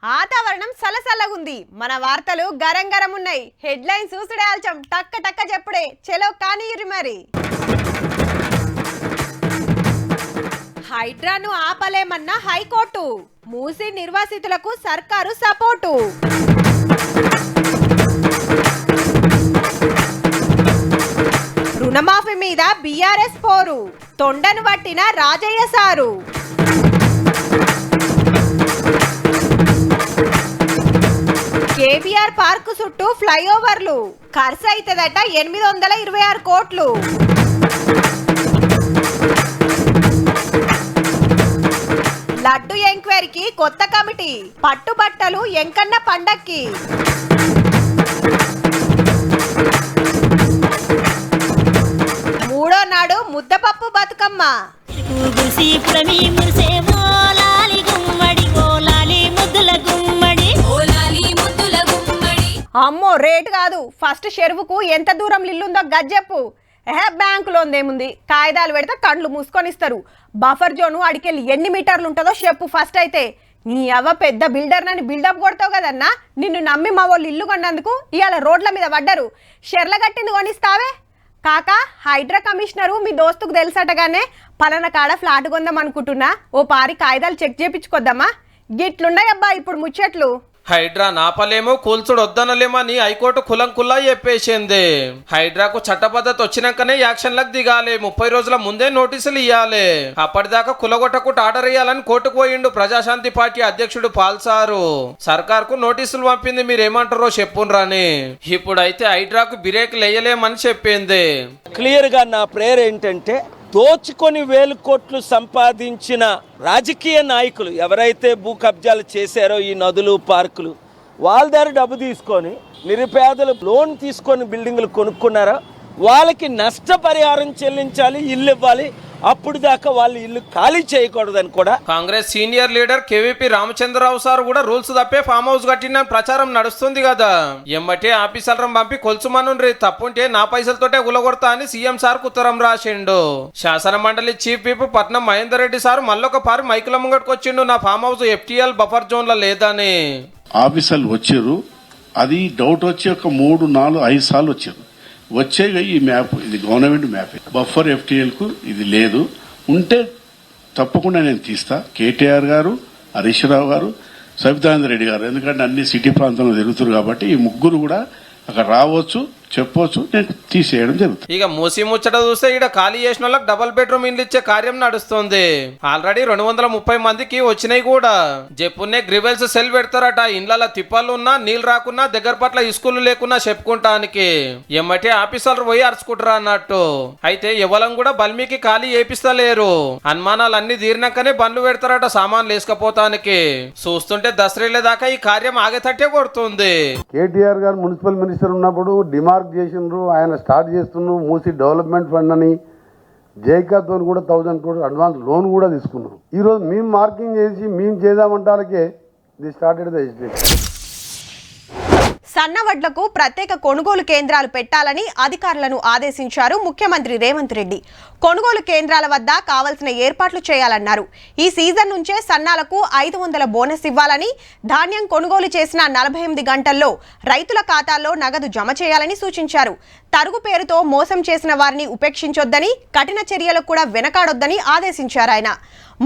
వాతావరణం సలసలగుంది. మన వార్తలు గరం గరం ఉన్నాయి. హెడ్లైన్స్ చూసుడే ఆల్చం టక్క టక్క చెప్పుడే. చెలో కానీయురి మరి. హైడ్రాను ఆపలేమన్న హైకోర్టు. మూసి నిర్వాసితులకు సర్కారు సపోర్టు. రుణమాఫీ మీద బీఆర్ఎస్ పోరు. తొండను పట్టిన రాజయ్య సారు. కేబీఆర్ పార్కు చుట్టూ ఫ్లైఓవర్లు. ఖర్చు అవుతుందట 826 కోట్లు. లడ్డు ఎంక్వైరీకి కొత్త కమిటీ. పట్టుబట్టలు ఎంకన్న పండక్కి. మూడో నాడు ముద్దపప్పు బతుకమ్మ. అమ్మో రేటు కాదు, ఫస్ట్ చెరువుకు ఎంత దూరం ఇల్లుందో గజ్జెప్పు. బ్యాంకులో ఉందేముంది, కాగితాలు పెడితే కండ్లు మూసుకొనిస్తారు. బఫర్ జోను అడికెళ్ళి ఎన్ని మీటర్లు ఉంటుందో చెప్పు ఫస్ట్. అయితే నీ అవ్వ పెద్ద బిల్డర్ నని బిల్డప్ కొడతావు కదన్నా. నిన్ను నమ్మి మా వాళ్ళు ఇల్లు కొన్నందుకు ఇవాళ రోడ్ల మీద పడ్డారు. షెర్ల కట్టింది కొనిస్తావే కాకా. హైడ్రా కమిషనరు మీ దోస్తుకు తెలుసటగానే పలానా కాడ ఫ్లాట్ కొందాం అనుకుంటున్నా, ఓ పారి కాగితాలు చెక్ చేయించుకొద్దామా. గిట్లున్నాయబ్బా ఇప్పుడు ముచ్చట్లు. హైడ్రా నాపలేమో కూల్చుడు వద్దనలేమని హైకోర్టు కులంకుల్లా చెప్పేసింది. హైడ్రాకు చట్టబద్ధత వచ్చినాకనే యాక్షన్లకు దిగాలి. 30 రోజుల ముందే నోటీసులు ఇవ్వాలి. అప్పటిదాకా కులగొట్టకుండా ఆర్డర్ ఇయ్యాలని కోర్టుకు పోయిండు ప్రజాశాంతి పార్టీ అధ్యక్షుడు పాల్సారు. సర్కార్కు నోటీసులు పంపింది, మీరేమంటారో చెప్పుండ్రని. ఇప్పుడైతే హైడ్రాకు బ్రేక్ లేయలేమని చెప్పింది. క్లియర్ గా నా ప్రేయర్ ఏంటంటే, దోచుకొని 1000 కోట్లు సంపాదించిన రాజకీయ నాయకులు ఎవరైతే భూ కబ్జాలు చేశారో ఈ నదులు పార్కులు, వాళ్ళ దగ్గర డబ్బు తీసుకొని నిరుపేదలు లోన్ తీసుకొని బిల్డింగులు కొనుక్కున్నారో వాళ్ళకి నష్టపరిహారం చెల్లించాలి, ఇల్లు ఇవ్వాలి. అప్పుడు దాకా వాళ్ళు ఇల్లు ఖాళీ చేయకూడదని కూడా Congress senior leader KVP Ramachandra Rao sir కూడా రూల్స్ తప్పే ఫామ్ హౌస్ కట్టిన ప్రచారం నడుస్తుంది కదా. ఎమ్మటే ఆఫీసర్లను పంపి కొలుచుమనుండ్రి, తప్పుంటే నా పైసలతోటే ఉలగొడతా అని సీఎం సార్ ఉత్తరం రాసిండు. శాసన మండలి చీఫ్ విప్ పట్నం మహేందర్ రెడ్డి సార్ మళ్ళొక పారి మైకుల ముంగట్టుకొచ్చిండు, నా farm house FTL buffer zone లో లేదని. ఆఫీసర్లు వచ్చారు, అది డౌట్ వచ్చి ఒక 3, 4, 5 సార్లు వచ్చారు. వచ్చే ఈ మ్యాప్, ఇది గవర్నమెంట్ మ్యాప్, బఫర్ FTL కు ఇది లేదు, ఉంటే తప్పకుండా నేను తీస్తా. కేటీఆర్ గారు, హరీష్ రావు గారు, సబితానంద రెడ్డి గారు, ఎందుకంటే అన్ని సిటీ ప్రాంతంలో తిరుగుతారు కాబట్టి ఈ ముగ్గురు కూడా అక్కడ రావచ్చు, చెప్పవచ్చు, నేను తీసేయడం జరుగుతుంది. ఇక మూసి ముచ్చట చూస్తే ఇక్కడ ఖాళీ చేసిన వాళ్ళకి డబుల్ బెడ్రూమ్ ఇండ్లు ఇచ్చే కార్యం నడుస్తుంది. ఆల్రెడీ 230 మందికి వచ్చినాయి కూడా. జప్పునే గ్రివెల్స్ సెల్ పెడతారట. ఇండ్ల తిప్పలు ఉన్నా, నీళ్ళు రాకున్నా, దగ్గర పట్ల ఇస్కూలు లేకున్నా చెప్పుకుంటానికి. ఎమ్మటే ఆఫీసర్లు పోయి అరుచుకుంటారా అన్నట్టు. అయితే ఎవరం కూడా బల్మీకి ఖాళీ చేపిస్తలేరు. అనుమానాలు అన్ని తీరినాకనే బండ్లు పెడతారట సామాన్లు వేసుకపోతానికి. చూస్తుంటే దసరేళ్ల దాకా ఈ కార్యం ఆగేతట్టే కొడుతుంది. కేటీఆర్ గారు మున్సిపల్ మినిస్టర్ ఉన్నప్పుడు డిమార్క్ చేసిండ్రు, ఆయన స్టార్ట్ చేస్తున్నారు మూసి డెవలప్మెంట్ ఫండ్ అని. జైకాతో కూడా 1000 crores అడ్వాన్స్ లోన్ కూడా తీసుకున్నాం. ఈరోజు మేము మార్కింగ్ చేసి మేము చేద్దామంటారకే ది స్టార్టెడ్ ద ఎస్టేట్. సన్నవడ్లకు ప్రత్యేక కొనుగోలు కేంద్రాలు పెట్టాలని అధికారులను ఆదేశించారు ముఖ్యమంత్రి రేవంత్ రెడ్డి. కొనుగోలు కేంద్రాల వద్ద కావాల్సిన ఏర్పాట్లు చేయాలన్నారు. ఈ సీజన్ నుంచే సన్నాలకు 500 బోనస్ ఇవ్వాలని, ధాన్యం కొనుగోలు చేసిన 48 గంటల్లో రైతుల ఖాతాల్లో నగదు జమ చేయాలని సూచించారు. తరుగు పేరుతో మోసం చేసిన వారిని ఉపేక్షించొద్దని, కఠిన చర్యలకు కూడా వెనకాడొద్దని ఆదేశించారు ఆయన.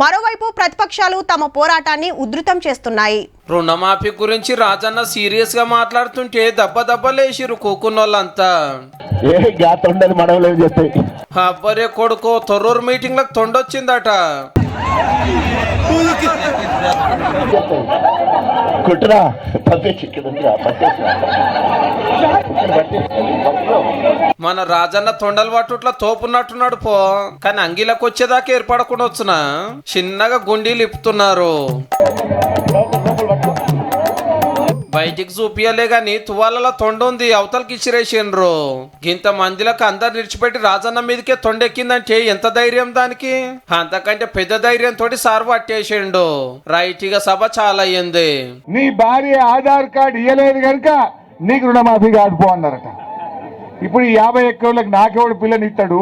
మరోవైపు ప్రతిపక్షాలు తమ పోరాటాన్ని ఉధృతం చేస్తున్నాయి. రుణమాఫీ గురించి రాజన్న సీరియస్ గా మాట్లాడుతుంటే దెబ్బలేసిరు కూకున్నోళ్ళంతా. అబ్బరే కొడుకో, తొర్రూరు మీటింగ్ లకు తొండొచ్చిందట. మన రాజన్న తొండలు పట్టుట్లా తోపున్నట్టున్నాడు పో. కానీ అంగిలకు వచ్చేదాకా ఏర్పడకుండా వచ్చిన చిన్నగా గుండీలు ఇప్పుతున్నారు. బయటికి చూపియలే గాని తువాలలో తొండుంది, అవతలకి ఇచ్చిరేసిండ్రు. ఇంత మందిలకు అందరు నిడిచిపెట్టి రాజన్న మీదకే తొండెక్కిందంటే ఎంత ధైర్యం దానికి. అంతకంటే పెద్ద ధైర్యంతో సార్ పట్టేసిండు. రైట్గా సభ చాలా అయ్యింది. నీ భార్య ఆధార్ కార్డు ఇయ్యలేదు కనుక నీకు రుణమాఫీ కాకపో అన్నారట. ఇప్పుడు ఈ 50 ఎకరాలకు నాకెవడు పిల్లనిస్తాడు?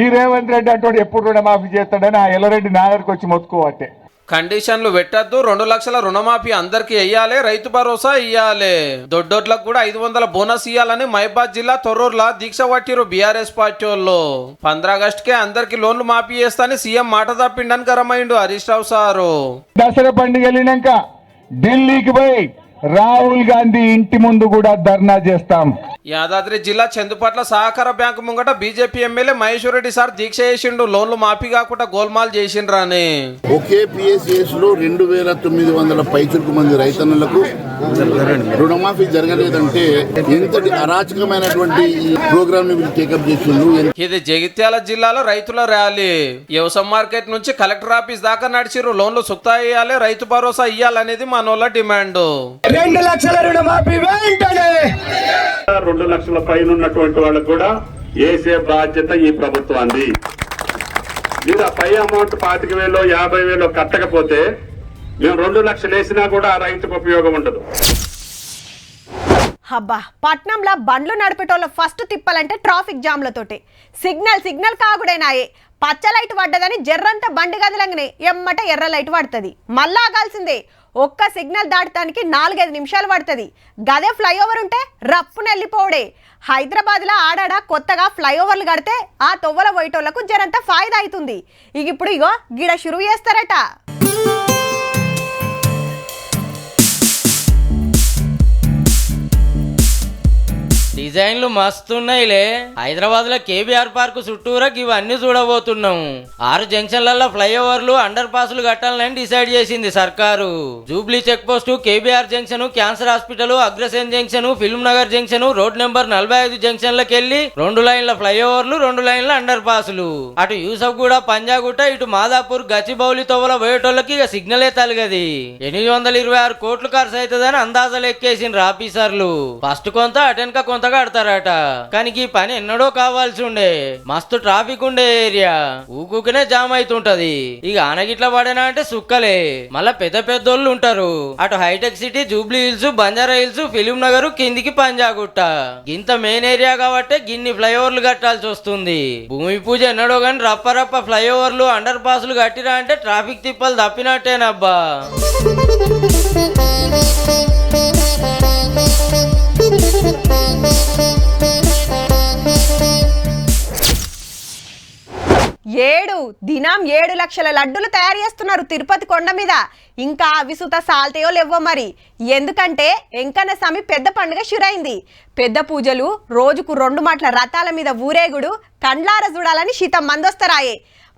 ఈ రేవంత్ రెడ్డి అంటాడు ఎప్పుడు రుణమాఫీ చేస్తాడని ఆ ఎల్లరెడ్డి నా దగ్గరకు వచ్చి మొత్తుకోవట్టే. కండిషన్లు పెట్టద్దు, 2 లక్షల రుణమాఫీ అందరికి వెయ్యాలి, రైతు భరోసా ఇయ్యాలి, దొడ్డోట్లకు కూడా 500 బోనస్ ఇయ్యాలని మహబాద్ జిల్లా తొర్రూరులో దీక్ష పట్టిరు బీఆర్ఎస్ పార్టీ వాళ్ళు. 15 ఆగస్టుకే అందరికి లోన్లు మాఫీ చేస్తాని సీఎం మాట తప్పిండని గరమైండు హరీష్ రావు సారు. దసరా పండుగ వెళ్ళినాక ఢిల్లీకి పోయి రాహుల్ గాంధీ ఇంటి ముందు కూడా ధర్నా చేస్తాం. యాదాద్రి జిల్లా చందుపట్ల సహకార బ్యాంకు ముంగట BJP MLA Maheshwar Reddy sir దీక్ష చేసిండు, లోన్లు మాఫీ కాకుండా గోల్మాల్ చేసిండ్రని. ఒకే పిఎస్ఎస్ లో 2900 పైచులకు మంది రైతన్నులకు రుణమాఫీ జరగలేదంటే ఎంతటి అరాచకమైనటువంటి ఈ ప్రోగ్రామ్ ని టేకప్ చేసిండు. ఇది జగిత్యాల జిల్లాలో రైతుల ర్యాలీ. వ్యవసాయ మార్కెట్ నుంచి కలెక్టర్ ఆఫీస్ దాకా నడిచిరు, లోన్లు సుక్తా ఇయ్యాలి, రైతు భరోసా ఇయ్యాలనేది మనోళ్ళ డిమాండ్. 2 లక్షల రుణమాఫీ వెంటనే. 2 లక్షల పైన ఉన్నటువంటి వాళ్ళకు కూడా వేసే బాధ్యత ఈ ప్రభుత్వాన్ని. మీరు ఆ పై అమౌంట్ 25,000 50,000 కట్టకపోతే మేము 2 లక్షలు వేసినా కూడా ఆ రైతుకు ఉపయోగం ఉండదు. అబ్బా, పట్నంలో బండ్లు నడిపేటోళ్ళు ఫస్ట్ తిప్పాలంటే ట్రాఫిక్ జామ్లతోటే. సిగ్నల్ కాగుడేనాయే. పచ్చ లైట్ పడ్డదని జర్రంతా బండి గదిలంగానే ఎమ్మట ఎర్ర లైట్ పడుతుంది, మళ్ళా ఆగాల్సిందే. ఒక్క సిగ్నల్ దాటడానికి 4-5 నిమిషాలు పడుతుంది. గదే ఫ్లైఓవర్ ఉంటే రప్పున వెళ్ళిపోవడే. హైదరాబాద్లో ఆడాడ కొత్తగా ఫ్లైఓవర్లు కడితే ఆ తొవ్వల పోయేటోళ్లకు జరంతా ఫాయిదా అవుతుంది. ఇప్పుడు ఇగో గిడ షురువు చేస్తారట. డిజైన్లు మస్తున్నాయిలే. హైదరాబాద్ లో కేబీఆర్ పార్క్ చుట్టూరా ఇవన్నీ చూడబోతున్నాం. 6 జంక్షన్లలో ఫ్లైఓవర్లు అండర్ పాస్లు కట్టాలని డిసైడ్ చేసింది సర్కారు. Jubilee check post, KBR junction, cancer hospital, Agrasen junction, Film Nagar junction, road number 45 జంక్షన్లకు వెళ్లి 2 లైన్ల ఫ్లైఓవర్లు, 2 లైన్ల అండర్ పాస్లు. అటు యూసఫ్ గూడ, పంజాగుట్ట, ఇటు మాదాపూర్, గచ్చిబౌలి తోవల పోయేటోళ్ళకి ఇక సిగ్నలే తలగది. 826 కోట్లు ఖర్చు అవుతుందని అందాజలు ఎక్కేసిండ్రు ఆఫీసర్లు. ఫస్ట్ కొంత అటెన్క కొంత కడతారట. కానీ ఈ పని ఎన్నడో కావాల్సి ఉండే. మస్తు ట్రాఫిక్ ఉండే ఏరియా, ఊకునే జామ్ అవుతుంటది. ఇక ఆనగిట్ల పడేనా అంటే సుక్కలే. మళ్ళా పెద్ద పెద్దోళ్ళు ఉంటారు. అటు Hitech City, Jubilee Hills, Banjara Hills, Film Nagar, కిందికి పంజాగుట్ట. ఇంత మెయిన్ ఏరియా కాబట్టి గిన్ని ఫ్లైఓవర్లు కట్టాల్సి వస్తుంది. భూమి పూజ ఎన్నడో గాని రప్ప ఫ్లైఓవర్లు, అండర్ పాస్లు కట్టిరా అంటే ట్రాఫిక్ తిప్పలు తప్పినట్టేనబ్బా. దినం 7 లక్షల లడ్డులు తయారు చేస్తున్నారు తిరుపతి కొండ మీద. ఇంకా విసుత సాల్తయో లేవో మరి. ఎందుకంటే ఎంకన్న స్వామి పెద్ద పండుగ షురైంది. పెద్ద పూజలు, రోజుకు 2 మాటల రథాల మీద ఊరేగుడు కండ్లార చూడాలని శీతం మందొస్తరాయే.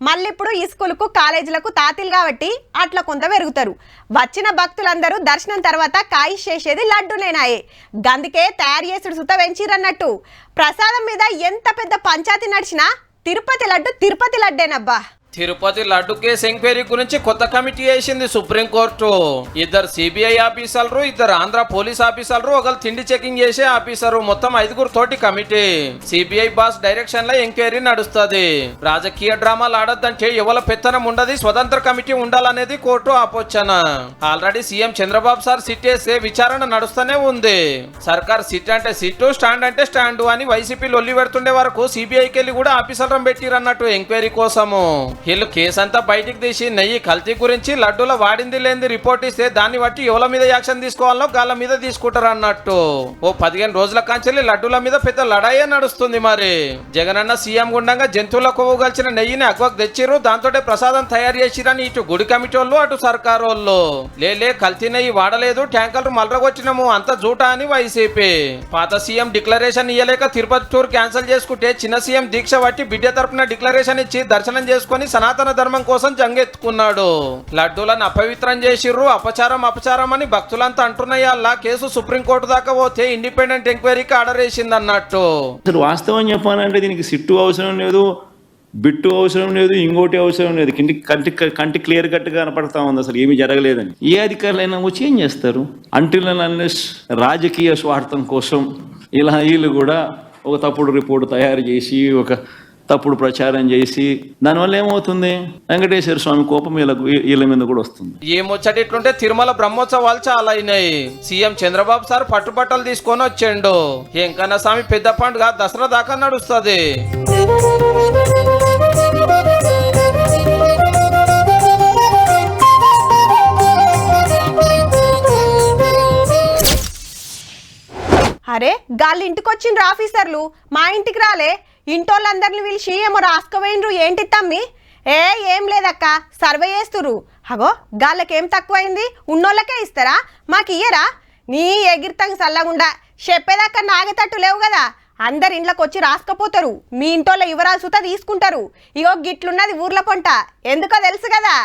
మళ్ళీప్పుడు ఈ స్కూలుకు, కాలేజీలకు తాతీలు కాబట్టి అట్లా కొంత పెరుగుతారు. వచ్చిన భక్తులందరూ దర్శనం తర్వాత కాయిష్ చేసేది లడ్డునేనాయే. గందుకే తయారు చేసుడు సుత వెంచిరన్నట్టు. ప్రసాదం మీద ఎంత పెద్ద పంచాయతీ నడిచినా తిరుపతి లడ్డేనబ్బా. తిరుపతి లడ్డు కేసు ఎంక్వైరీ గురించి కొత్త కమిటీ వేసింది సుప్రీంకోర్టు. 2 సిబిఐ ఆఫీసర్లు, 2 ఆంధ్ర పోలీస్ ఆఫీసర్లు, 1 తిండి చెకింగ్ చేసే ఆఫీసరు, మొత్తం 5 తోటి కమిటీ. సిబిఐ బాస్ డైరెక్షన్ లో ఎంక్వైరీ నడుస్తుంది. రాజకీయ డ్రామాలు ఆడొద్దంటే ఎవల పెత్తనం ఉండదు, స్వతంత్ర కమిటీ ఉండాలనేది కోర్టు ఆపోచన. Already CM Chandrababu sir SIT వేస్తే విచారణ నడుస్తూనే ఉంది. సర్కార్ సిట్ అంటే సిట్టు, స్టాండ్ అంటే స్టాండ్ అని వైసీపీ లొల్లి పెడుతుండే వరకు సిబిఐకి వెళ్ళి కూడా ఆఫీసర్లను పెట్టిరన్నట్టు ఎంక్వైరీ కోసము. వీళ్ళు కేసంతా బయటికి తీసి నెయ్యి కల్తీ గురించి, లడ్డూల వాడింది లేని రిపోర్ట్ ఇస్తే దాన్ని బట్టి ఎవల మీద యాక్షన్ తీసుకోవాలో గాళ్ళ మీద తీసుకుంటారు అన్నట్టు. 15 రోజుల కాంచెల్లి లడ్డూల మీద పెద్ద లడాయే నడుస్తుంది. మరి జగనన్న సీఎం గుండంగా జంతువుల కొవ్వు కలిసిన నెయ్యిని అగ్వకు తెచ్చిరు, దాంతో ప్రసాదం తయారు చేసిరని ఇటు గుడి కమిటీ వాళ్ళు, అటు సర్కారు వాళ్ళు. లే కల్తీ నెయ్యి వాడలేదు, ట్యాంకర్లు మలరగొచ్చినాము, అంత జూటా అని వైసీపీ. పాత సీఎం డిక్లరేషన్ ఇయ్యలేక తిరుపతి టూర్ క్యాన్సిల్ చేసుకుంటే చిన్న సీఎం దీక్ష పట్టి బిడ్డ తరపున డిక్లరేషన్ ఇచ్చి దర్శనం చేసుకుని సనాతన ధర్మం కోసం జంగెత్తుకున్నాడు. లడ్డూలను అపవిత్రం చేసిర్రు, అపచారం అని భక్తులంతా అంటున్నాయల్లా. కేసు సుప్రీంకోర్టు దాకా పోతే ఇండిపెండెంట్ ఎంక్వైరీకి ఆర్డర్ వేసింది అన్నట్టు. వాస్తవం చెప్పాలంటే దీనికి సిట్టు అవసరం లేదు, బిట్టు అవసరం లేదు, ఇంకోటి అవసరం లేదు. కంటి క్లియర్ కట్ గా కనపడతా ఉంది అసలు ఏమీ జరగలేదని. ఏ అధికారులైనా వచ్చి ఏం చేస్తారు? అంటిల్ అన్లెస్ రాజకీయ స్వార్థం కోసం ఇలా వీళ్ళు కూడా ఒక తప్పుడు రిపోర్టు తయారు చేసి, ఒక తప్పుడు ప్రచారం చేసి, దానివల్ల ఏమవుతుంది? వెంకటేశ్వర స్వామి కోపం వీళ్ళ మీద కూడా వస్తుంది. ఏమొచ్చటిట్లుంటే తిరుమల బ్రహ్మోత్సవాలు చాలా అయినాయి. సీఎం చంద్రబాబు సార్ పట్టుబట్టలు తీసుకొని వచ్చిండు. ఎంకన్న స్వామి పెద్ద పండుగ దసరా దాకా నడుస్తుంది. అరే గాళ్ళు ఇంటికి వచ్చిండ్రు ఆఫీసర్లు, మా ఇంటికి రాలే. ఇంటోళ్ళందరిని పిలిచి ఏమో రాసుకుపోయినరు. ఏంటి తమ్మి? ఏం లేదక్క, సర్వే చేస్తురు. అగో గాళ్ళకేం తక్కువైంది? ఉన్నోళ్ళకే ఇస్తారా, మాకు ఇయ్యరా? నీ ఎగిరితంగా చల్లగుండా చెప్పేదాకా నాగేటట్టు లేవు కదా. అందరు ఇంట్లోకి వచ్చి రాసుకపోతారు, మీ ఇంటోళ్ళ వివరాలు సుతా తీసుకుంటారు. ఇగో గిట్లున్నది ఊర్ల పొంట, ఎందుకో తెలుసు కదా.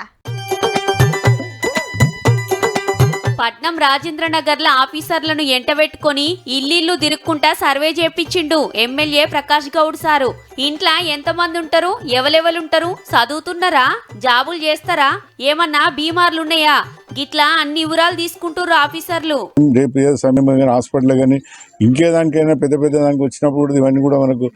పట్నం రాజేంద్రనగర్ల ఆఫీసర్లను ఎంటబెట్టుకొని ఇల్లు తిరుక్కుంటా సర్వే చేపించిండు ఎమ్మెల్యే ప్రకాష్ గౌడ్ సారు. ఇంట్లో ఎంతమంది ఉంటారు, ఎవరెవరుంటారు, చదువుతున్నారా, జాబులు చేస్తారా, ఏమన్నా బీమార్లున్నాయా, గిట్లా అన్ని వివరాలు తీసుకుంటారు ఆఫీసర్లు. రేపు ఏ సమయం కానీ హాస్పిటల్ కానీ ఇంకేదానికైనా పెద్ద పెద్ద దానికి వచ్చినప్పుడు ఇవన్నీ కూడా మనకు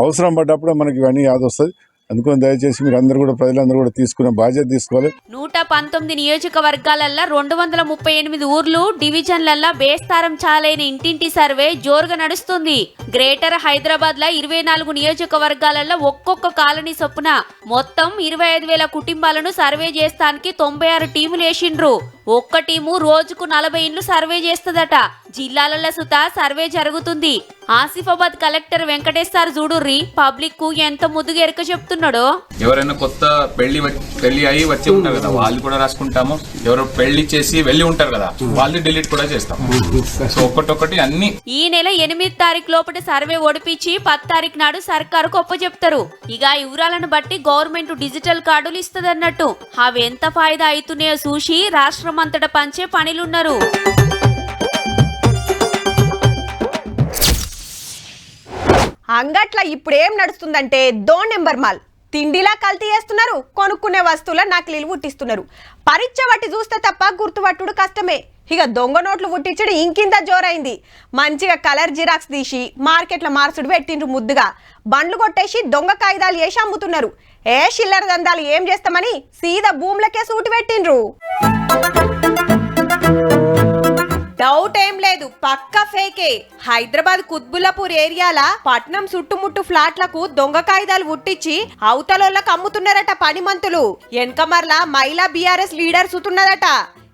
అవసరం పడ్డప్పుడు మనకి ఇవన్నీ యాద వస్తుంది. అందుకని దయచేసి మీరు అందరూ కూడా ప్రజలందరూ కూడా తీసుకునే బాధ్యత తీసుకోవాలి. 119 నియోజకవర్గాలల్లో 238 ఊర్లు డివిజన్లల్లో బేస్తారం చాలైన ఇంటింటి సర్వే జోరుగా నడుస్తుంది. గ్రేటర్ హైదరాబాద్ లో 24 నియోజకవర్గాలలో ఒక్కొక్క కాలనీ చొప్పున మొత్తం 25,000 కుటుంబాలను సర్వే చేస్తానికి 96 టీములు వేసిండ్రు. ఒక్క టీము రోజుకు 40 ఇండ్లు సర్వే చేస్తుందట. జిల్లాలలో సుతా సర్వే జరుగుతుంది. ఆసిఫాబాద్ కలెక్టర్ వెంకటేష్ సార్ చూడుర్రి పబ్లిక్ కు ఎంత ముద్దుగా ఎరక చెప్తున్నాడో. ఎవరైనా కొత్త పెళ్లి అయ్యి వచ్చి ఉంటారు కదా, వాళ్ళు కూడా రాసుకుంటాము. ఎవరు పెళ్లి చేసి వెళ్ళి ఉంటారు కదా, వాళ్ళు డిలీట్ కూడా చేస్తాం. సో ఒక్కటొక్కటి అన్ని ఈ నెల 8 తారీఖు లోపల సర్వే ఓడిపించి 10 తారీఖు నాడు సర్కారుకు ఒప్పచెప్తారు. ఇక ఈ వివరాలను బట్టి గవర్నమెంట్ డిజిటల్ కార్డులు ఇస్తదన్నట్టు. అవి ఎంత ఫాయిదా అవుతున్నాయో చూసి రాష్ట్రం అంతటా పంచే పనిలున్నారు. అంగట్ల ఇప్పుడేం నడుస్తుందంటే నెంబర్ మాల్. తిండిలా కల్తీ చేస్తున్నారు, కొనుక్కునే వస్తువుల నకిలీలు పుట్టిస్తున్నారు. పరీక్ష బట్టి చూస్తే తప్ప గుర్తుపట్టుడు కష్టమే. ఇక దొంగ నోట్లు పుట్టించడం ఇంకింత జోరైంది. మంచిగా కలర్ జిరాక్స్ తీసి మార్కెట్ల మార్చుడు పెట్టిండ్రు. ముద్దుగా బండ్లు కొట్టేసి దొంగ కాగితాలు వేసి అమ్ముతున్నారు. చిల్లర దందాలు ఏం చేస్తామని సీదా భూములకే సూటి పెట్టిండ్రు. డౌట్ ఏం లేదు, పక్క ఫేకే. హైదరాబాద్ కుత్బుల్లాపూర్ ఏరియాల పట్నం చుట్టుముట్టు ఫ్లాట్లకు దొంగ కాయిదాలు పుట్టించి అవతలోళ్ళకు అమ్ముతున్నారట పనిమంతులు. ఎన్కమర్ల మహిళా బీఆర్ఎస్ లీడర్ సుతున్నదట.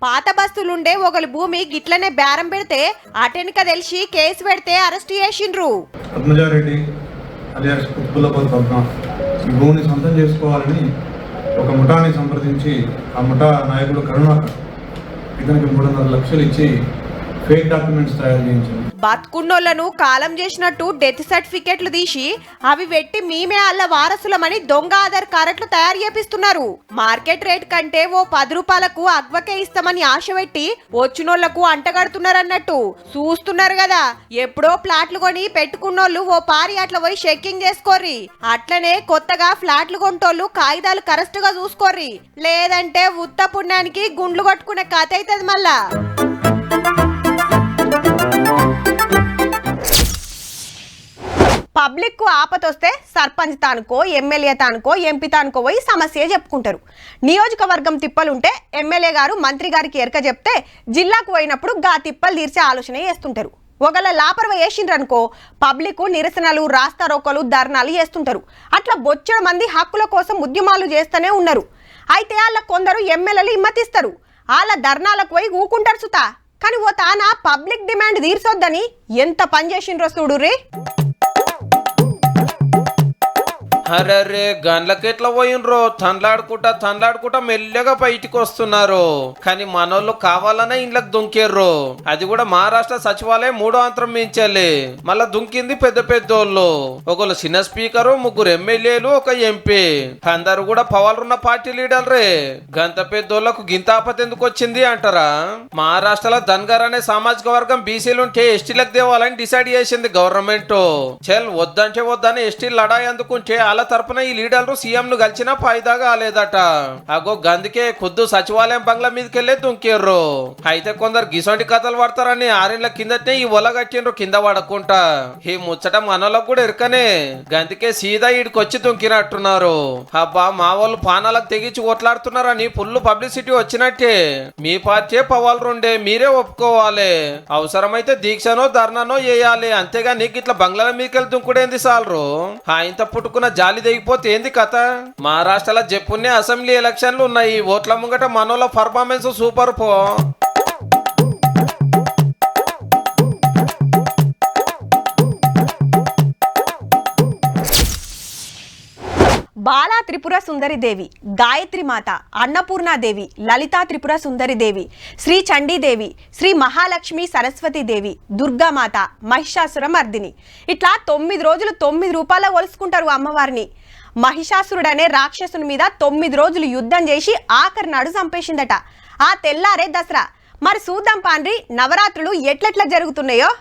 పాత బస్తులుండే ఒకరి భూమి గిట్లనే బేరం పెడితే అటెనక తెలిసి కేసు పెడితే అరెస్ట్ చేసిండ్రు. పద్మజారెడ్డి అలియాస్ కుత్బుల్లాపూర్ పద్మ ఈ భూమిని సొంతం చేసుకోవాలని ఒక ముఠాని సంప్రదించి ఆ ముఠా నాయకుడు కరుణాకర్ ఇతనికి 3.5 లక్షలు ఇచ్చి ఫేక్ డాక్యుమెంట్స్ తయారు చేయించింది. బతుకున్నోళ్లను కాలం చేసినట్టు డెత్ సర్టిఫికెట్లు తీసి అవి పెట్టి మేమే అల్ల వారసులమని దొంగ ఆధార్ కార్డులు తయారు చేపిస్తున్నారు. మార్కెట్ రేట్ కంటే ఓ 10 రూపాయలకు అగ్వకే ఇస్తామని ఆశ పెట్టి వచ్చినోళ్లకు అంటగడుతున్నారన్నట్టు. చూస్తున్నారు కదా, ఎప్పుడో ప్లాట్లు కొని పెట్టుకున్నోళ్ళు ఓ పారి అట్లా పోయి చెక్కింగ్ చేసుకోర్రి. అట్లనే కొత్తగా ఫ్లాట్లు కొంటోళ్ళు కాగితాలు కరెక్ట్ గా చూసుకోర్రి, లేదంటే ఉత్త పుణ్యానికి గుండ్లు కొట్టుకునే కథ అవుతుంది మళ్ళా. పబ్లిక్ కు ఆపతొస్తే సర్పంచ్ తానుకో, ఎమ్మెల్యే తానుకో, ఎంపీ తానుకో పోయి సమస్య చెప్పుకుంటారు. నియోజకవర్గం తిప్పలుంటే ఎమ్మెల్యే గారు మంత్రి గారికి ఎరక చెప్తే జిల్లాకు పోయినప్పుడు గా తిప్పలు తీర్చే ఆలోచన చేస్తుంటారు. ఒకళ్ళ లాపర్వ వేసిండ్రనుకో పబ్లిక్ నిరసనలు, రాస్తారోకలు, ధర్నాలు చేస్తుంటారు. అట్లా బొచ్చడు మంది హక్కుల కోసం ఉద్యమాలు చేస్తూనే ఉన్నారు. అయితే వాళ్ళ కొందరు ఎమ్మెల్యేలు హిమ్మతిస్తారు, వాళ్ళ ధర్నాలకు పోయి ఊకుంటారు సుతా. కానీ ఓ తాన పబ్లిక్ డిమాండ్ తీర్చొద్దని ఎంత పని చేసిండ్రో చూడుర్రీ. అరే గన్లకి ఎట్లా పోయినరో, తన్లాడుకుంటా మెల్లగా బయటికి వస్తున్నారు. కానీ మనోళ్ళు కావాలనే ఇంట్లోకి దుంకేర్రు. అది కూడా మహారాష్ట్ర సచివాలయం 3వ అంతరం మించాలి. మళ్ళా దుంకింది పెద్ద పెద్దోళ్ళు. ఒకళ్ళు చిన్న స్పీకరు, 3 ఎమ్మెల్యేలు, 1 ఎంపీ. అందరు కూడా పవర్లున్న పార్టీ లీడర్రే. గంత పెద్దోళ్లకు గింత ఆపత ఎందుకు వచ్చింది అంటారా? మహారాష్ట్రలో ధన్గర్ అనే సామాజిక వర్గం బీసీలుంటే ఎస్టీలకు దేవాలని డిసైడ్ చేసింది గవర్నమెంట్. వద్దంటే వద్దని ఎస్టీలు లడాయి అందుకుంటే అలా తరపున ఈ లీడర్లు సీఎం ను కలిసినా ఫాయిదా కాలేదట. అగో గందుకే ఖుద్దు సచివాలయం బంగ్లా మీదకెళ్లే దుంకేర్రు. అయితే కొందరు గిసొంటి కథలు పడతారని 6 ఏళ్ల కిందటే ఈ ఒల కట్టిండ్రు కింద పడకుండా. ఈ ముచ్చట మనోళ్ళకు కూడా ఇరకనే. గందుకే సీదా ఈడికొచ్చి దుంకినట్టున్నారు. అబ్బా మా వాళ్ళు పానాలకు తెగించి కొట్లాడుతున్నారని ఫుల్ పబ్లిసిటీ వచ్చినట్టే. మీ పార్టీ పవాలరుండే, మీరే ఒప్పుకోవాలి. అవసరమైతే దీక్షనో ధర్నానో చేయాలి, అంతేగాని ఇట్లా బంగ్లాల మీదకెళ్ళి దుంకుడేంది సాలరు. ఆయనతో పుట్టుకున్న జాలి దిగిపోతే ఏంది కథ? మహారాష్ట్రలో చెప్పున్నే అసెంబ్లీ ఎలక్షన్లు ఉన్నాయి. ఓట్ల ముంగట మనోళ్ళ పర్ఫార్మెన్స్ సూపర్ పో. త్రిపుర సుందరి దేవి, గాయత్రి మాత, అన్నపూర్ణాదేవి, లలితా త్రిపుర సుందరి దేవి, శ్రీ చండీదేవి, శ్రీ మహాలక్ష్మి సరస్వతి దేవి, దుర్గామాత, మహిషాసుర మర్దిని ఇట్లా 9 రోజులు 9 రూపాయల కొలుసుకుంటారు అమ్మవారిని. మహిషాసురుడనే రాక్షసుని మీద 9 రోజులు యుద్ధం చేసి ఆఖరి నాడు చంపేసిందట. ఆ తెల్లారే దసరా. మరి చూద్దాం పాండ్రి నవరాత్రులు ఎట్లెట్లా జరుగుతున్నాయో.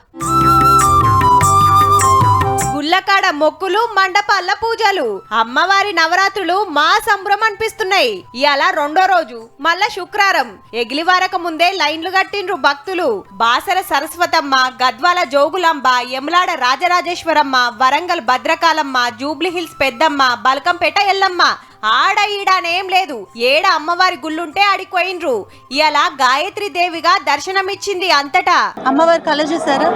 గుల్లకాడ మొక్కులు, మండపాల పూజలు, అమ్మవారి నవరాత్రులు మా సంబరం అనిపిస్తున్నాయి. ఇవాళ 2వ రోజు, మళ్ళా శుక్రవారం. ఎగిలివారక ముందే లైన్లు కట్టిండ్రు భక్తులు. బాసర సరస్వతమ్మ, గద్వాల జోగులమ్మ, యమలాడ రాజరాజేశ్వరమ్మ, వరంగల్ భద్రకాలమ్మ, జూబ్లీ హిల్స్ పెద్దమ్మ, బల్కంపేట ఎల్లమ్మ, ఆడ ఈడనేం లేదు. ఏడ అమ్మవారి గుళ్ళుంటే ఆడిపోయినరు. ఇలా గాయత్రి దేవిగా దర్శనమిచ్చింది అంతటా. అమ్మవారి కళ చూసారా,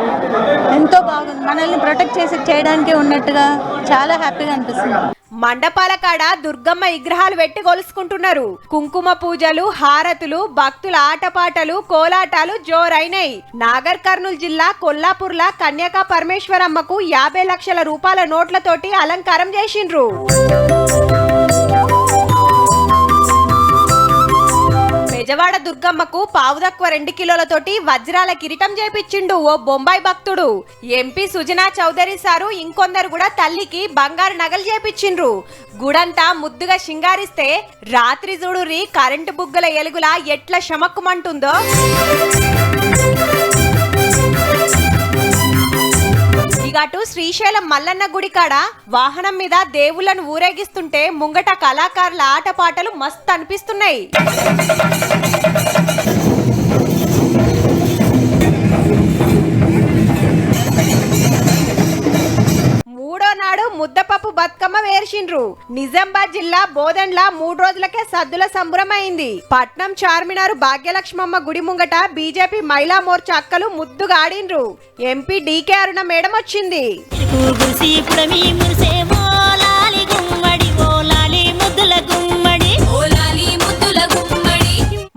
ఎంతో బాగుంది. మనల్ని ప్రొటెక్ట్ చేయడానికి ఉన్నట్టుగా చాలా హ్యాపీగా అనిపిస్తుంది. మండపాల కాడ దుర్గమ్మ విగ్రహాలు పెట్టి కొలుసుకుంటున్నారు. కుంకుమ పూజలు, హారతులు, భక్తుల ఆటపాటలు, కోలాటాలు జోరైనాయి. నాగర్ కర్నూలు జిల్లా కొల్లాపూర్ల కన్యకా పరమేశ్వరమ్మకు 50 లక్షల రూపాయల నోట్లతోటి అలంకారం చేసిండ్రు. బెజవాడ దుర్గమ్మకు పావు తక్కువ 2 కిలోలతోటి వజ్రాల కిరీటం చేపించిండు ఓ బొంబాయి భక్తుడు. ఎంపీ సుజనా చౌదరి సారు ఇంకొందరు కూడా తల్లికి బంగారు నగలు చేపించిండ్రు. గుడంతా ముద్దుగా శృంగారిస్తే రాత్రి చూడురి కరెంటు బుగ్గల ఎలుగులా ఎట్లా శమక్కుమంటుందో. ఇగటు శ్రీశైలం మల్లన్న గుడి కాడ వాహనం మీద దేవుళ్లను ఊరేగిస్తుంటే ముంగట కళాకారుల ఆటపాటలు మస్తు అనిపిస్తున్నాయి. మూడో నాడు ముద్దపప్పు బతుకమ్మ వేర్చిండ్రు. నిజామాబాద్ జిల్లా బోధన్ల 3 రోజులకే సద్దుల సంబరమైంది. పట్నం చార్మినారు భాగ్యలక్ష్మమ్మ గుడి ముంగట బీజేపీ మహిళా మోర్చా అక్కలు ముద్దుగా ఆడిండ్రు. ఎంపీ డీకే అరుణ మేడం వచ్చింది.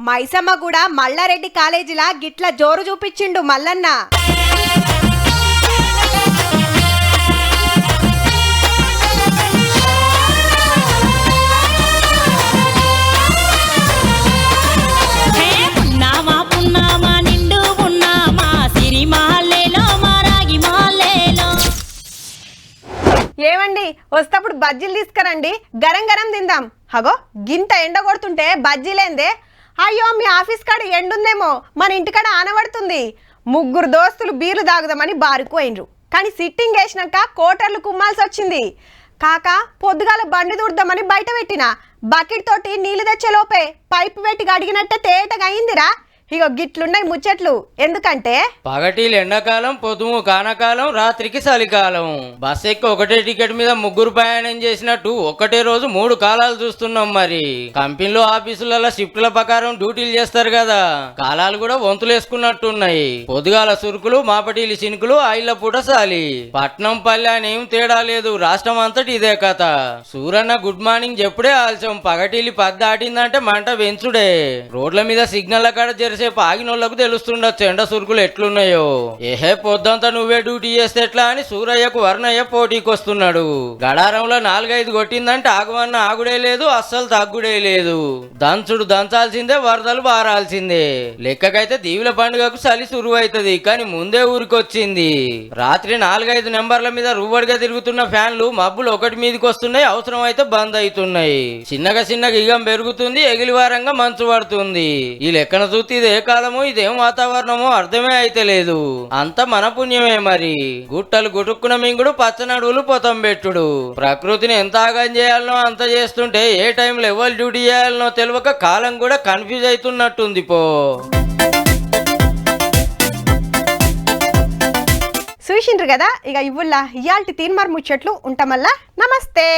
మైసమ్మ కూడా మల్లారెడ్డి కాలేజీలా గిట్ల జోరు చూపించిండు మల్లన్న. ఏమండి వస్తప్పుడు బజ్జీలు తీసుకురండి, గరం గరం తిందాం. హగో గింత ఎండ కొడుతుంటే బజ్జీలేందే? అయ్యో మీ ఆఫీస్ కాడ ఎండుందేమో, మన ఇంటికాడ ఆనబడుతుంది. 3 దోస్తులు బీర్లు తాగుదామని బారుకుపోయినరు. కానీ సిట్టింగ్ వేసినాక కోటర్లు కుమ్మాల్సి వచ్చింది. కాక పొద్దుగాల బండి దూడదామని బయట పెట్టిన బకెట్ తోటి నీళ్లు తెచ్చేలోపే పైపు పెట్టి అడిగినట్టే తేటగా అయిందిరా. ఇగో గిట్లున్నాయి ముచ్చట్లు. ఎందుకంటే పగటిలు ఎండాకాలం, పొదుము కానకాలం, రాత్రికి చలికాలం. బస్ ఎక్కి ఒకటే టికెట్ మీద 3 ప్రయాణం చేసినట్టు ఒకటే రోజు 3 కాలాలు చూస్తున్నాం. మరి కంపెనీలో ఆఫీసులలో షిఫ్ట్ల ప్రకారం డ్యూటీలు చేస్తారు కదా, కాలాలు కూడా వంతులేసుకున్నట్టున్నాయి. పొద్దుగాల సురుకులు, మాపటీలు చినుకులు, ఆయిల పూట సాలి. పట్నం పల్లె అని ఏం తేడా లేదు, రాష్ట్రం అంతటి ఇదే కథ. సూరన్న గుడ్ మార్నింగ్ చెప్పుడే ఆలస్యం. పగటిలి 10 దాటిందంటే మంట వెంచుడే. రోడ్ల మీద సిగ్నల్ కాడ సేపు ఆగినోళ్లకు తెలుస్తుండొచ్చు ఎండ సురుకులు ఎట్లున్నాయో. ఏహే పొద్దంతా నువ్వే డ్యూటీ చేస్తే ఎట్లా అని సూరయ్యకు వర్ణయ్య పోటీకి వస్తున్నాడు. గడారంలో 4-5 కొట్టిందంటే ఆగమన్న ఆగుడే లేదు, అస్సలు తగ్గుడే లేదు. దంచుడు దంచాల్సిందే, వరదలు బారాల్సిందే. లెక్కకైతే దీవుల పండుగకు చలి సురువైతది, కానీ ముందే ఊరికొచ్చింది. రాత్రి 4-5 నెంబర్ల మీద రువ్వడిగా తిరుగుతున్న ఫ్యాన్లు మబ్బులు ఒకటి మీదకి వస్తున్నాయి, అవసరం అయితే బంద్ అవుతున్నాయి. చిన్నగా ఇగం పెరుగుతుంది, ఎగిలివారంగా మంచు పడుతుంది. ఈ లెక్కన చూస్తే ఇది ఏ కాలమో ఇదేం వాతావరణమో అర్థమే అయితే లేదు. అంత మన పుణ్యమే మరి. గుట్టలు గుటుక్కున మింగుడు, పచ్చనడువులు పొతం పెట్టుడు. ప్రకృతిని ఎంత ఆగం చేయాలనో అంత చేస్తుంటే ఏ టైంలో ఎవరు డ్యూటీ చేయాలనో తెలియక కాలం కూడా కన్ఫ్యూజ్ అవుతున్నట్టుంది పో. చూసిండ్రు కదా, ఇక ఇవ్వుల్లా ఇయాల్టి తీన్మార్ ముచ్చట్లు ఉంటామల్లా. నమస్తే.